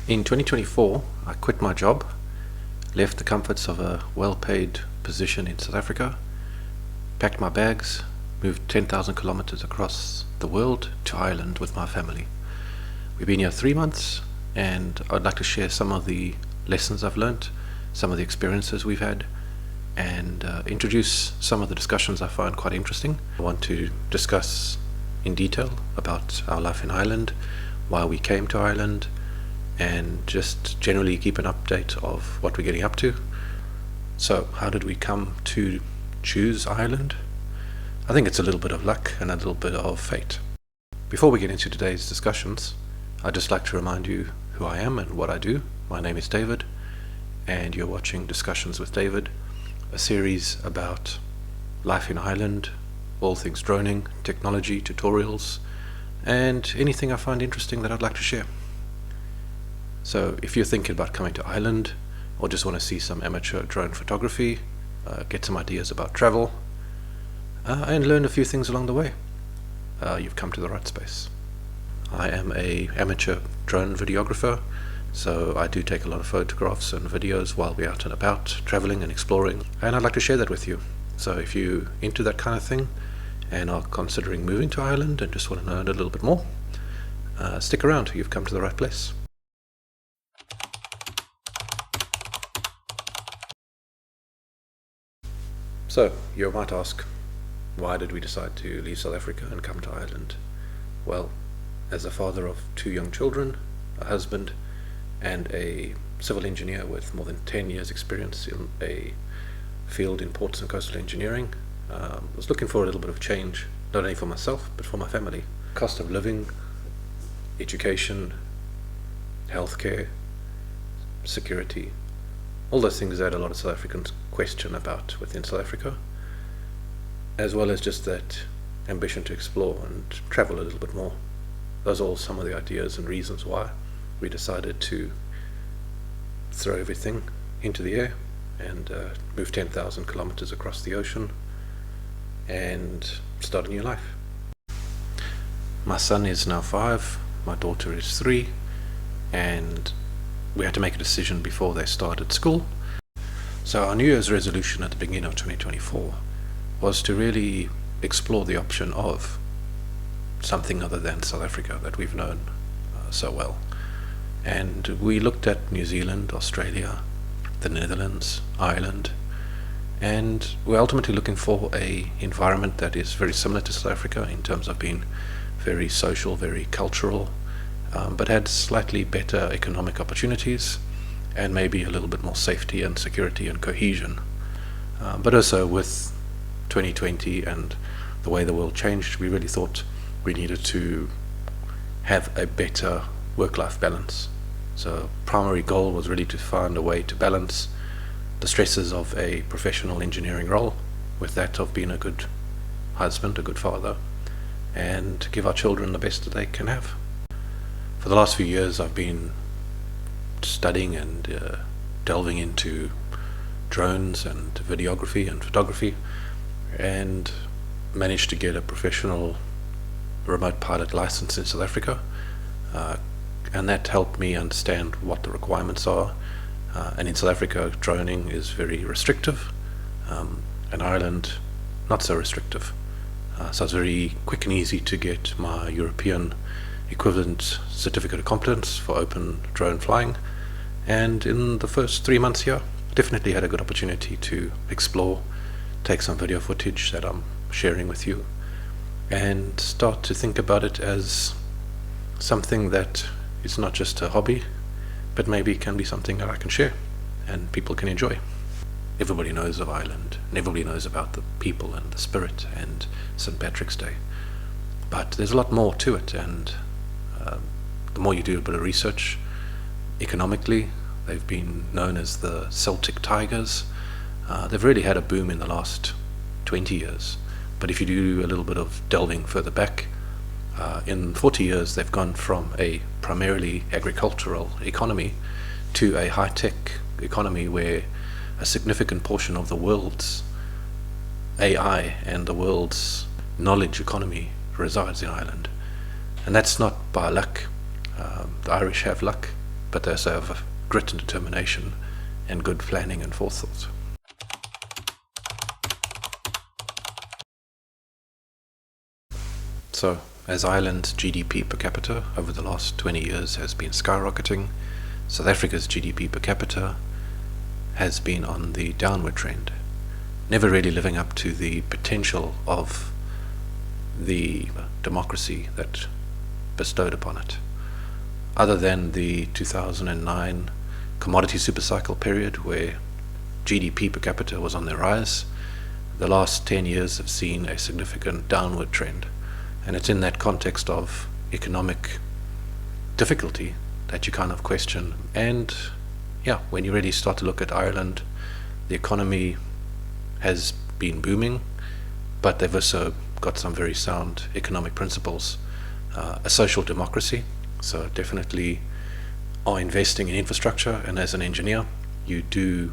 In 2024, I quit my job, left the comforts of a well-paid position in South Africa, packed my bags, moved 10,000 kilometers across the world to Ireland with my family. We've been here 3 months, and I'd like to share some of the lessons I've learned, some of the experiences we've had, and introduce some of the discussions I find quite interesting. I want to discuss in detail about our life in Ireland, why we came to Ireland, and just generally keep an update of what we're getting up to. So, how did we come to choose Ireland? I think it's a little bit of luck and a little bit of fate. Before we get into today's discussions, I'd just like to remind you who I am and what I do. My name is David, and you're watching Discussions with David, a series about life in Ireland, all things droning, technology, tutorials, and anything I find interesting that I'd like to share. So if you're thinking about coming to Ireland, or just want to see some amateur drone photography, get some ideas about travel, and learn a few things along the way, you've come to the right space. I am an amateur drone videographer, so I do take a lot of photographs and videos while we're out and about, traveling and exploring, and I'd like to share that with you. So if you're into that kind of thing, and are considering moving to Ireland and just want to learn a little bit more, stick around, you've come to the right place. So, you might ask, why did we decide to leave South Africa and come to Ireland? Well, as a father of 2 young children, a husband, and a civil engineer with more than 10 years experience in a field in ports and coastal engineering, I was looking for a little bit of change, not only for myself, but for my family. Cost of living, education, healthcare, security, all those things that a lot of South Africans question about within South Africa, as well as just that ambition to explore and travel a little bit more. Those are all some of the ideas and reasons why we decided to throw everything into the air and move 10,000 kilometers across the ocean and start a new life. My son is now 5, my daughter is 3, and we had to make a decision before they started school. So our New Year's resolution at the beginning of 2024 was to really explore the option of something other than South Africa that we've known so well. And we looked at New Zealand, Australia, the Netherlands, Ireland, and we're ultimately looking for a environment that is very similar to South Africa in terms of being very social, very cultural, but had slightly better economic opportunities and maybe a little bit more safety and security and cohesion. But also with 2020 and the way the world changed, we really thought we needed to have a better work-life balance. So primary goal was really to find a way to balance the stresses of a professional engineering role with that of being a good husband, a good father, and give our children the best that they can have. For the last few years I've been studying and delving into drones and videography and photography, and managed to get a professional remote pilot license in South Africa, and that helped me understand what the requirements are. And in South Africa, droning is very restrictive, and Ireland not so restrictive. So it's very quick and easy to get my European equivalent certificate of competence for open drone flying, and in the first 3 months here, definitely had a good opportunity to explore, take some video footage that I'm sharing with you, and start to think about it as something that is not just a hobby, but maybe can be something that I can share and people can enjoy. Everybody knows of Ireland, and everybody knows about the people and the spirit and St. Patrick's Day, but there's a lot more to it, and the more you do a bit of research, economically, they've been known as the Celtic Tigers. They've really had a boom in the last 20 years, but if you do a little bit of delving further back, in 40 years they've gone from a primarily agricultural economy to a high-tech economy where a significant portion of the world's AI and the world's knowledge economy resides in Ireland. And that's not by luck. The Irish have luck, but they also have grit and determination and good planning and forethought. So, as Ireland's GDP per capita over the last 20 years has been skyrocketing, South Africa's GDP per capita has been on the downward trend, never really living up to the potential of the democracy that bestowed upon it. Other than the 2009 commodity supercycle period where GDP per capita was on the rise, the last 10 years have seen a significant downward trend. And it's in that context of economic difficulty that you kind of question. And yeah, when you really start to look at Ireland, the economy has been booming, but they've also got some very sound economic principles. A social democracy, so definitely are investing in infrastructure, and as an engineer, you do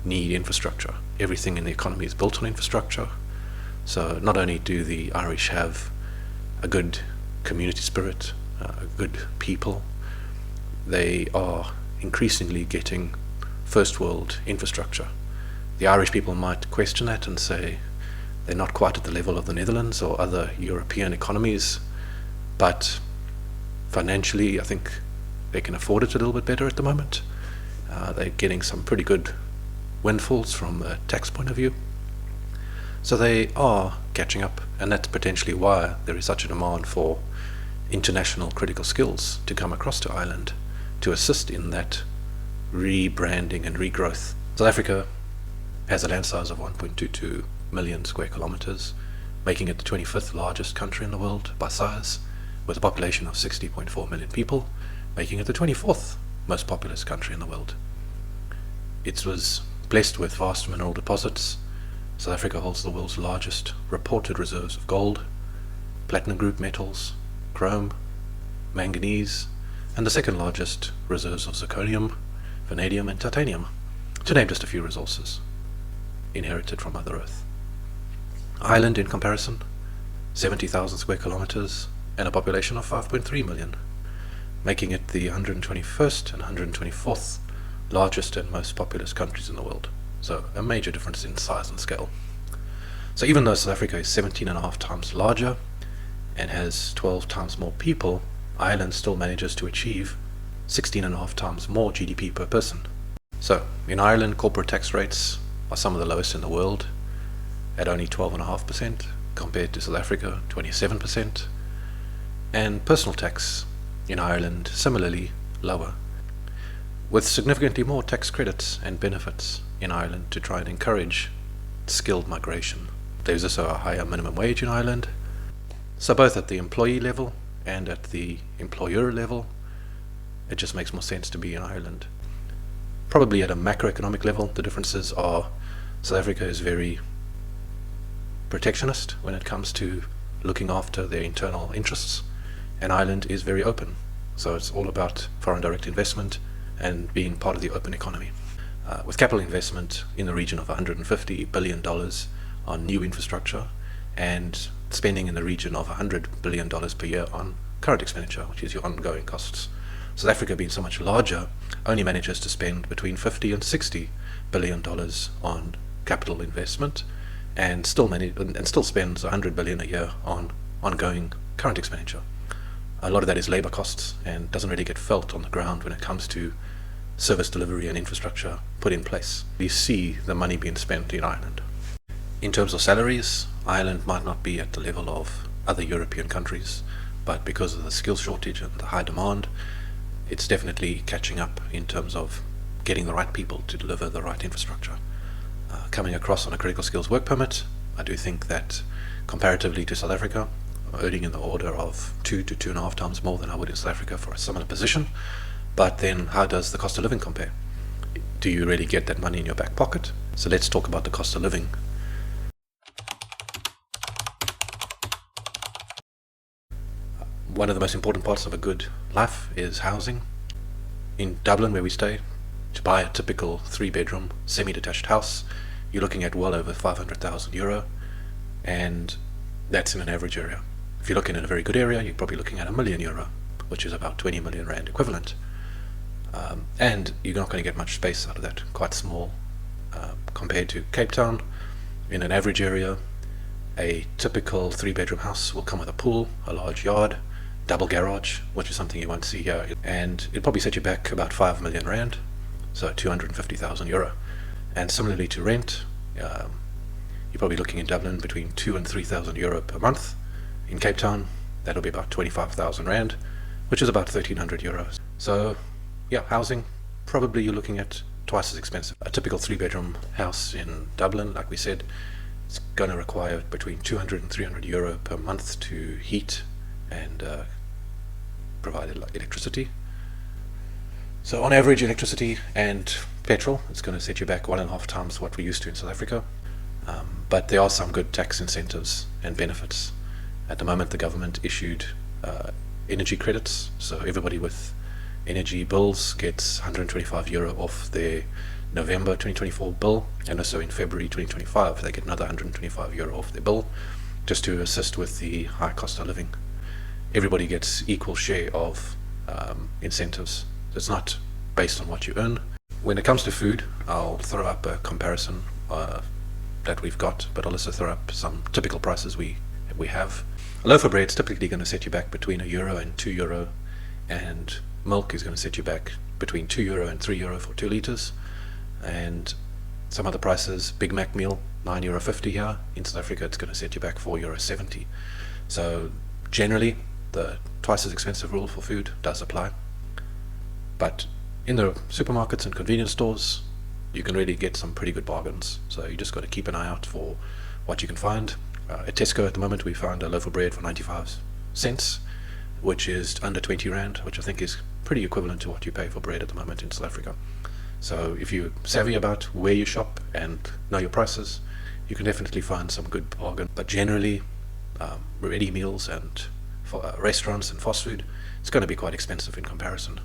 need infrastructure. Everything in the economy is built on infrastructure. So not only do the Irish have a good community spirit, good people, they are increasingly getting first world infrastructure. The Irish people might question that and say they're not quite at the level of the Netherlands or other European economies, but financially I think they can afford it a little bit better at the moment. They're getting some pretty good windfalls from a tax point of view. So they are catching up, and that's potentially why there is such a demand for international critical skills to come across to Ireland to assist in that rebranding and regrowth. South Africa has a land size of 1.22 million square kilometers, making it the 25th largest country in the world by size, with a population of 60.4 million people, making it the 24th most populous country in the world. It was blessed with vast mineral deposits. South Africa holds the world's largest reported reserves of gold, platinum group metals, chrome, manganese, and the second largest reserves of zirconium, vanadium, and titanium, to name just a few resources inherited from Mother Earth. Ireland, in comparison, 70,000 square kilometers and a population of 5.3 million, making it the 121st and 124th largest and most populous countries in the world. So a major difference in size and scale. So even though South Africa is 17.5 times larger and has 12 times more people, Ireland still manages to achieve 16.5 times more GDP per person. So in Ireland, corporate tax rates are some of the lowest in the world at only 12.5% compared to South Africa, 27%. And personal tax in Ireland similarly lower, with significantly more tax credits and benefits in Ireland to try and encourage skilled migration. There's also a higher minimum wage in Ireland. So both at the employee level and at the employer level, it just makes more sense to be in Ireland. Probably at a macroeconomic level, the differences are South Africa is very protectionist when it comes to looking after their internal interests, and Ireland is very open. So it's all about foreign direct investment and being part of the open economy. With capital investment in the region of $150 billion on new infrastructure and spending in the region of $100 billion per year on current expenditure, which is your ongoing costs. South Africa, being so much larger, only manages to spend between $50 and $60 billion on capital investment and still spends $100 billion a year on ongoing current expenditure. A lot of that is labor costs and doesn't really get felt on the ground when it comes to service delivery and infrastructure put in place. We see the money being spent in Ireland. In terms of salaries, Ireland might not be at the level of other European countries, but because of the skills shortage and the high demand, it's definitely catching up in terms of getting the right people to deliver the right infrastructure. Coming across on a critical skills work permit, I do think that comparatively to South Africa, I'm earning in the order of 2 to 2.5 times more than I would in South Africa for a similar position. But then how does the cost of living compare? Do you really get that money in your back pocket? So let's talk about the cost of living. One of the most important parts of a good life is housing. In Dublin, where we stay, to buy a typical 3-bedroom semi-detached house, you're looking at well over €500,000, and that's in an average area. If you're looking in a very good area, you're probably looking at €1 million, which is about 20 million rand equivalent. and you're not going to get much space out of that. Quite small compared to Cape Town. In an average area, a typical 3-bedroom house will come with a pool, a large yard, double garage, which is something you won't see here, and it'll probably set you back about 5 million rand, so 250,000 euro. And similarly to rent, you're probably looking in Dublin between 2 and 3,000 euro per month. In Cape Town, that'll be about 25,000 rand, which is about 1,300 euros. So yeah, housing, probably you're looking at twice as expensive. A typical 3-bedroom house in Dublin, like we said, it's going to require between 200 and 300 euro per month to heat and provide electricity. So on average, electricity and petrol, it's going to set you back 1.5 times what we're used to in South Africa. But there are some good tax incentives and benefits. At the moment, the government issued energy credits, so everybody with energy bills gets 125 euro off their November 2024 bill, and also in February 2025 they get another 125 euro off their bill, just to assist with the high cost of living. Everybody gets equal share of incentives. It's not based on what you earn. When it comes to food, I'll throw up a comparison that we've got, but I'll also throw up some typical prices we have. A loaf of bread is typically going to set you back between €1 and €2, and milk is going to set you back between €2 and €3 for 2 litres. And some other prices, Big Mac meal, €9.50 here. In South Africa, it's going to set you back €4.70. So generally, the twice as expensive rule for food does apply. But in the supermarkets and convenience stores, you can really get some pretty good bargains. So you just got to keep an eye out for what you can find. At Tesco at the moment, we found a loaf of bread for 95 cents, which is under 20 Rand, which I think is pretty equivalent to what you pay for bread at the moment in South Africa. So if you're savvy about where you shop and know your prices, you can definitely find some good bargain. But generally, ready meals and for restaurants and fast food, it's going to be quite expensive in comparison.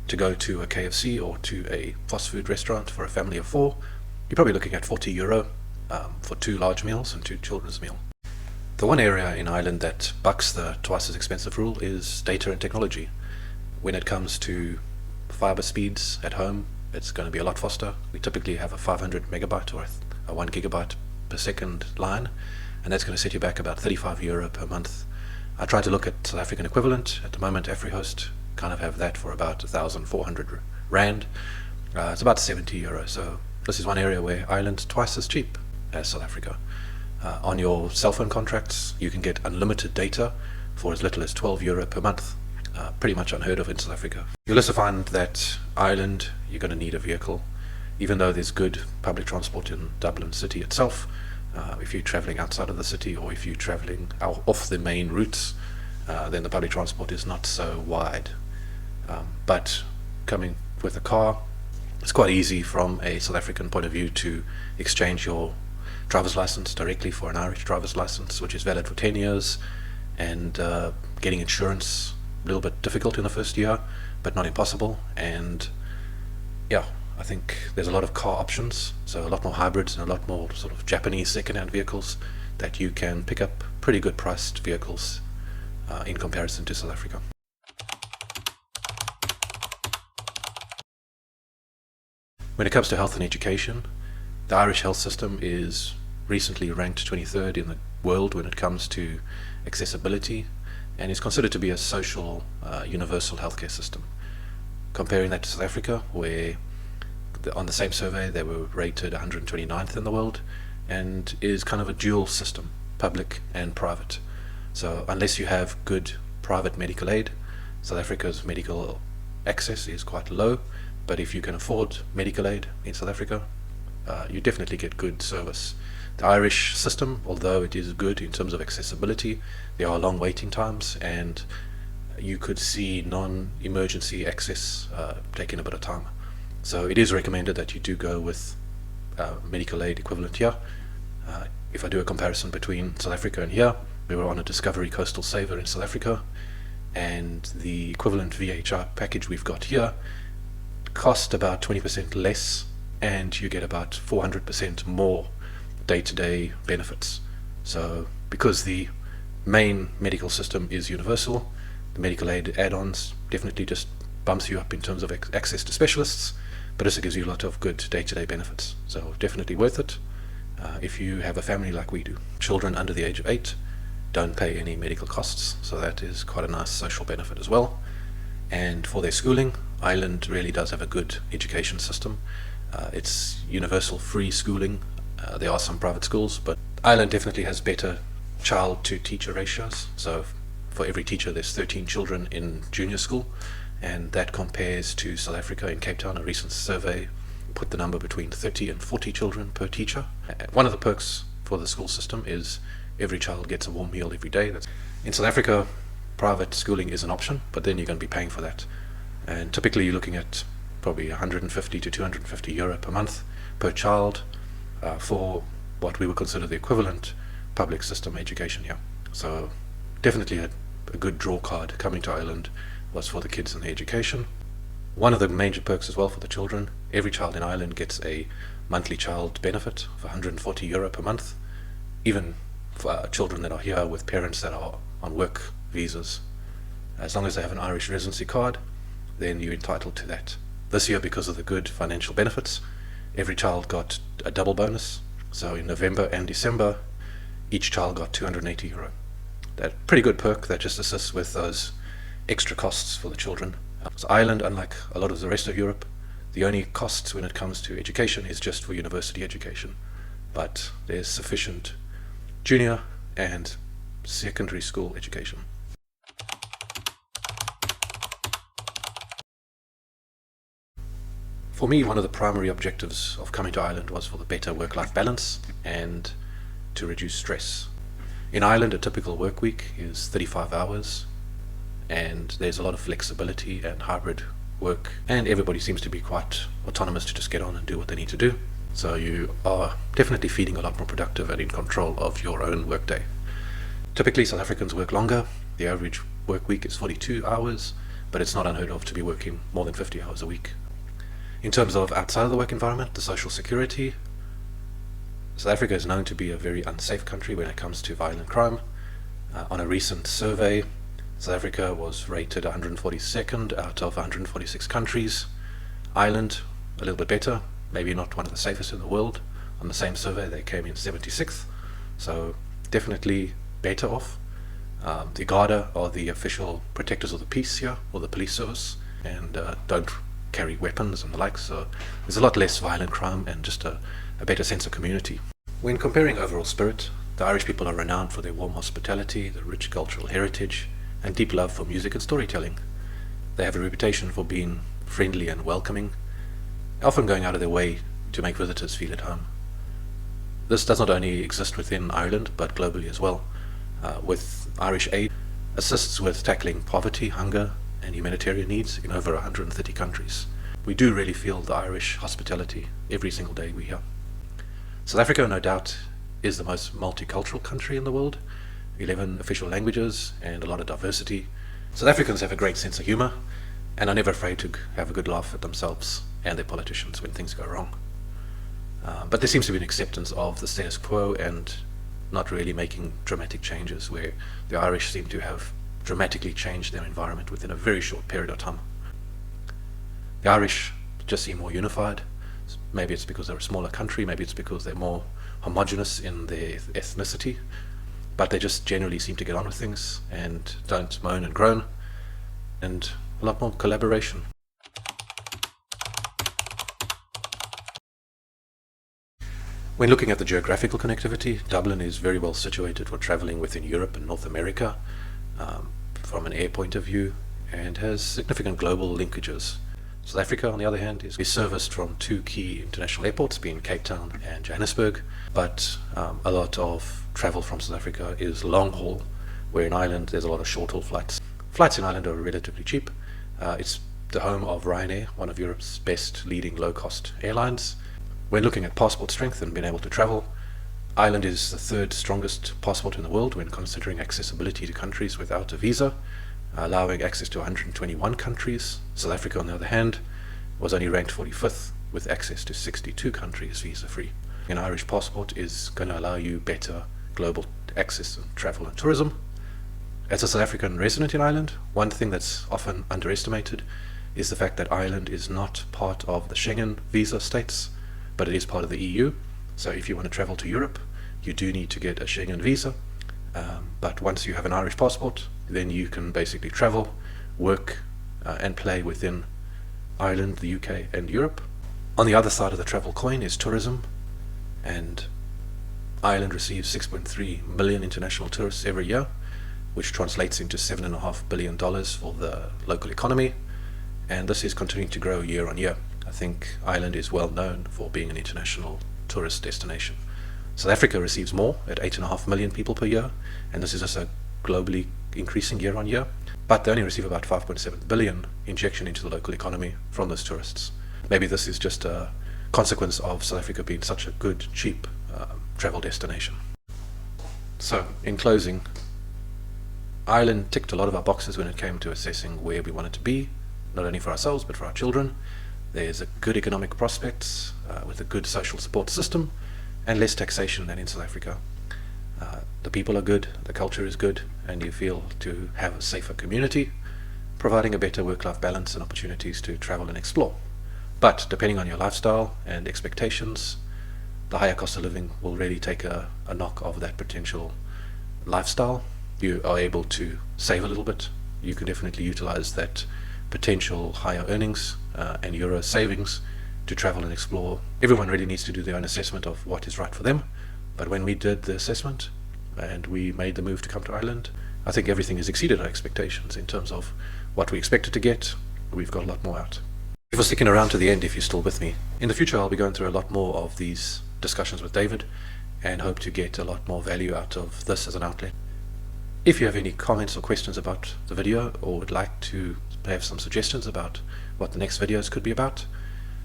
To go to a KFC or to a fast food restaurant for a family of 4, you're probably looking at €40 for 2 large meals and 2 children's meals. The one area in Ireland that bucks the twice as expensive rule is data and technology. When it comes to fiber speeds at home, it's going to be a lot faster. We typically have a 500 megabyte or a 1 gigabyte per second line, and that's going to set you back about €35 per month. I tried to look at South African equivalent. At the moment, AfriHost kind of have that for about 1,400 Rand. It's about €70. So this is one area where Ireland's twice as cheap as South Africa. On your cell phone contracts, you can get unlimited data for as little as €12 per month. Pretty much unheard of in South Africa. You'll also find that Ireland, you're going to need a vehicle. Even though there's good public transport in Dublin city itself, if you're traveling outside of the city or if you're traveling off the main routes, then the public transport is not so wide. But coming with a car, it's quite easy from a South African point of view to exchange your driver's license directly for an Irish driver's license, which is valid for 10 years, and getting insurance, a little bit difficult in the first year, but not impossible. And yeah, I think there's a lot of car options, so a lot more hybrids and a lot more sort of Japanese second-hand vehicles that you can pick up, pretty good priced vehicles in comparison to South Africa. When it comes to health and education, the Irish health system is recently ranked 23rd in the world when it comes to accessibility, and is considered to be a social, universal healthcare system. Comparing that to South Africa, where on the same survey they were rated 129th in the world, and is kind of a dual system, public and private. So unless you have good private medical aid, South Africa's medical access is quite low. But if you can afford medical aid in South Africa, you definitely get good service. The Irish system, although it is good in terms of accessibility, there are long waiting times, and you could see non-emergency access taking a bit of time. So it is recommended that you do go with medical aid equivalent here. If I do a comparison between South Africa and here, we were on a Discovery Coastal Saver in South Africa, and the equivalent VHR package we've got here cost about 20% less, and you get about 400% more day-to-day benefits. So because the main medical system is universal, the medical aid add-ons definitely just bumps you up in terms of access to specialists, but also gives you a lot of good day-to-day benefits. So definitely worth it if you have a family like we do. Children under the age of 8 don't pay any medical costs, so that is quite a nice social benefit as well. And for their schooling, Ireland really does have a good education system. It's universal free schooling. There are some private schools, but Ireland definitely has better child to teacher ratios. So for every teacher there's 13 children in junior school, and that compares to South Africa. In Cape Town, a recent survey put the number between 30 and 40 children per teacher. One of the perks for the school system is every child gets a warm meal every day. In South Africa, private schooling is an option, but then you're going to be paying for that. And typically you're looking at probably 150 to 250 euro per month per child for what we would consider the equivalent public system education here. So definitely a good draw card coming to Ireland was for the kids and the education. One of the major perks as well for the children, every child in Ireland gets a monthly child benefit of 140 euro per month, even for children that are here with parents that are on work visas. As long as they have an Irish residency card, then you're entitled to that. This year, because of the good financial benefits, every child got a double bonus. So in November and December, each child got 280 euro. That pretty good perk that just assists with those extra costs for the children. So Ireland, unlike a lot of the rest of Europe, the only costs when it comes to education is just for university education. But there's sufficient junior and secondary school education. For me, one of the primary objectives of coming to Ireland was for the better work-life balance and to reduce stress. In Ireland, a typical work week is 35 hours, and there's a lot of flexibility and hybrid work, and everybody seems to be quite autonomous to just get on and do what they need to do. So you are definitely feeling a lot more productive and in control of your own workday. Typically, South Africans work longer. The average work week is 42 hours, but it's not unheard of to be working more than 50 hours a week. In terms of outside of the work environment, the social security, South Africa is known to be a very unsafe country when it comes to violent crime. On a recent survey, South Africa was rated 142nd out of 146 countries. Ireland, a little bit better, maybe not one of the safest in the world. On the same survey, they came in 76th, so definitely better off. The Garda are the official protectors of the peace here, or the police service, and don't carry weapons and the like, so there's a lot less violent crime and just a better sense of community. When comparing overall spirit, the Irish people are renowned for their warm hospitality, their rich cultural heritage, and deep love for music and storytelling. They have a reputation for being friendly and welcoming, often going out of their way to make visitors feel at home. This does not only exist within Ireland, but globally as well, with Irish Aid assists with tackling poverty, hunger, and humanitarian needs in over 130 countries. We do really feel the Irish hospitality every single day we're here. South Africa, no doubt, is the most multicultural country in the world. 11 official languages and a lot of diversity. South Africans have a great sense of humor and are never afraid to have a good laugh at themselves and their politicians when things go wrong. But there seems to be an acceptance of the status quo and not really making dramatic changes, where the Irish seem to have dramatically changed their environment within a very short period of time. The Irish just seem more unified. Maybe it's because they're a smaller country, maybe it's because they're more homogenous in their ethnicity, but they just generally seem to get on with things and don't moan and groan, and a lot more collaboration. When looking at the geographical connectivity, Dublin is very well situated for traveling within Europe and North America from an air point of view, and has significant global linkages. South Africa, on the other hand, is serviced from two key international airports, being Cape Town and Johannesburg, but a lot of travel from South Africa is long haul, where in Ireland there's a lot of short haul flights. Flights in Ireland are relatively cheap. It's the home of Ryanair, one of Europe's best leading low-cost airlines. When looking at passport strength and being able to travel, Ireland is the third strongest passport in the world when considering accessibility to countries without a visa, allowing access to 121 countries. South Africa, on the other hand, was only ranked 45th with access to 62 countries visa-free. An Irish passport is going to allow you better global access and travel and tourism. As a South African resident in Ireland, one thing that's often underestimated is the fact that Ireland is not part of the Schengen visa states, but it is part of the EU. So if you want to travel to Europe, you do need to get a Schengen visa. But once you have an Irish passport, then you can basically travel, work, and play within Ireland, the UK, and Europe. On the other side of the travel coin is tourism, and Ireland receives 6.3 million international tourists every year, which translates into $7.5 billion for the local economy, and this is continuing to grow year on year. I think Ireland is well known for being an international tourist destination. South Africa receives more at 8.5 million people per year, and this is also globally increasing year on year, but they only receive about 5.7 billion injection into the local economy from those tourists. Maybe this is just a consequence of South Africa being such a good, cheap travel destination. So, in closing, Ireland ticked a lot of our boxes when it came to assessing where we wanted to be, not only for ourselves but for our children. There's a good economic prospects with a good social support system and less taxation than in South Africa. The people are good, the culture is good, and you feel to have a safer community, providing a better work-life balance and opportunities to travel and explore. But depending on your lifestyle and expectations, the higher cost of living will really take a knock of that potential lifestyle. You are able to save a little bit. You can definitely utilize that potential higher earnings and euro savings to travel and explore. Everyone really needs to do their own assessment of what is right for them. But when we did the assessment and we made the move to come to Ireland, I think everything has exceeded our expectations in terms of what we expected to get. We've got a lot more out. Thank you for sticking around to the end if you're still with me. In the future, I'll be going through a lot more of these discussions with David and hope to get a lot more value out of this as an outlet. If you have any comments or questions about the video, or would like to have some suggestions about what the next videos could be about,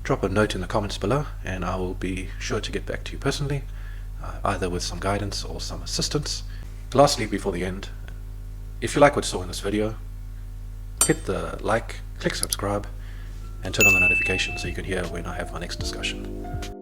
drop a note in the comments below and I will be sure to get back to you personally, either with some guidance or some assistance. Lastly, before the end, if you like what you saw in this video, hit the like, click subscribe, and turn on the notifications so you can hear when I have my next discussion.